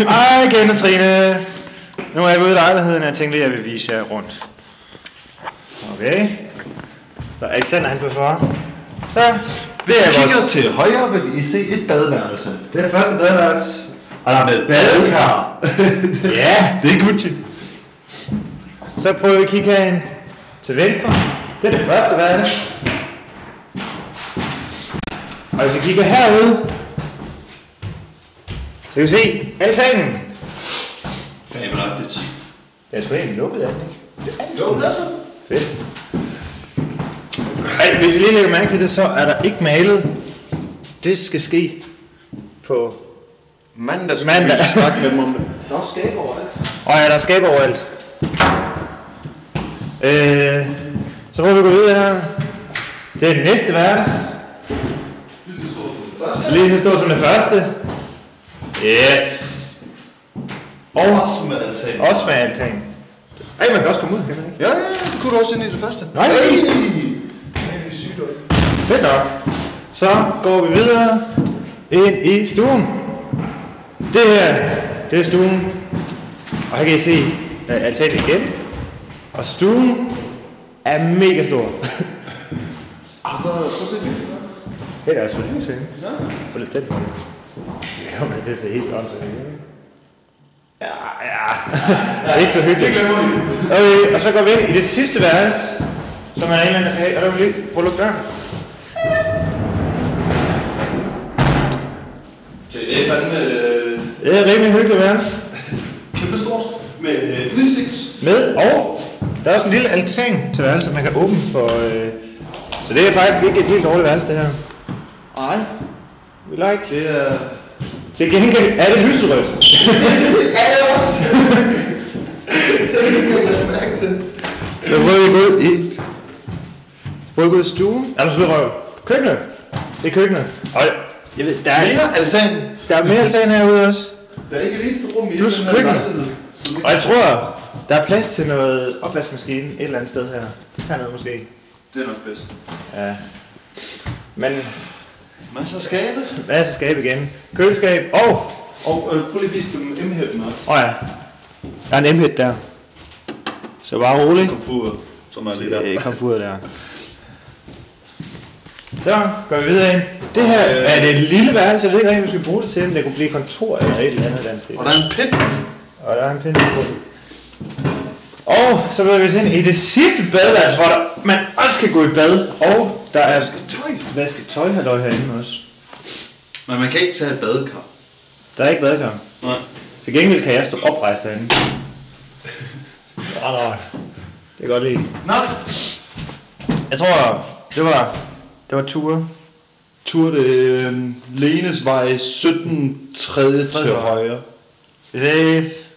Hej igen, Trine. Nu er jeg ude i lejligheden, og jeg tænkte lige, at jeg vil vise jer rundt. Okay. Så Alexander han på for. Så hvis I kigger til højre, vil I se et badeværelse. Det er det første badeværelse. Og der er med badekar. Ja, det er Gucci. Så prøver vi at kigge herind til venstre. Det er det første værelse. Og hvis vi kigger herude, så kan vi se altanen. Fabelagtigt. Jeg er sgu egentlig lukket af den, ikke? Jo, det er så. Fedt. Ej, hvis I lige lægger mærke til det, så er der ikke malet. Det skal ske på mandag. Vi snakke med dem om det. Der er skab overalt. Og ja, der er skab overalt. Så må vi gå videre her. Det er det næste værelse. Lige så stort som det første. Yes. Og også med altan. Også med altan. Ej, man kan også komme ud, kan man ikke? Ja, det kunne du også ind i det første. Nej, fedt nok. Så går vi videre ind i stuen. Det her, det er stuen. Og her kan I se altanen igen. Og stuen er mega stor. Altså, prøv at se lyset. Det er altså lys herinde. Ja. Få lidt tæt på det. Jamen, det er helt åndssvagt. Ja. Det er ikke så hyggeligt. Det glemmer vi. Okay, og så går vi ind i det sidste værelse, som er en eller anden, der skal have. Og der vil lige prøve at lukke døren. Det er fandme... Det er rimelig hyggeligt værelse. Kæmpe stort. Med udsigt. Med, og der er også en lille altan til værelset, man kan åbne for... Så det er faktisk ikke et helt dårligt værelse, det her. Nej. We like. Det er... Til gengæld er det lyserødt. Er det også? Det kan jeg mærke til. Så prøver vi gå ud i stuen. Er du så røv? Køkkenet. Det er køkkenet. Og jeg ved, der er mere altan. Der er mere altan herude også. Der er ikke et eneste rum i plus den her lejlighed. Og jeg tror, der er plads til noget opvaskemaskine et eller andet sted her. Hernede måske. Det er nok bedst. Ja. Men... Masser af skabe. Masser af skabe igen. Køleskab og... Og prøv lige at vise dem M-hætten også. Ja. Der er en M-hæt der. Så bare rolig. Komfuret, som er lige der. Komfuret der. Så går vi videre ind. Det her er det lille værelse. Jeg ved ikke rigtig, hvad vi skal bruge det til. Men det kunne blive kontor eller et eller andet sted. Og der er en pind. Og der er en pind. Og så vil vi ind i det sidste badeværelse, hvor man også kan gå i bad. Og der er vasketøj herinde også. Men man kan ikke tage et badekar. Der er ikke badekar. Nej. Til gengæld kan jeg stå oprejst herinde. Nej. Det er godt lide. Nej. Jeg tror, det var Ture. Ture, det er Lenesvej 17, 3. til højre. Vi ses.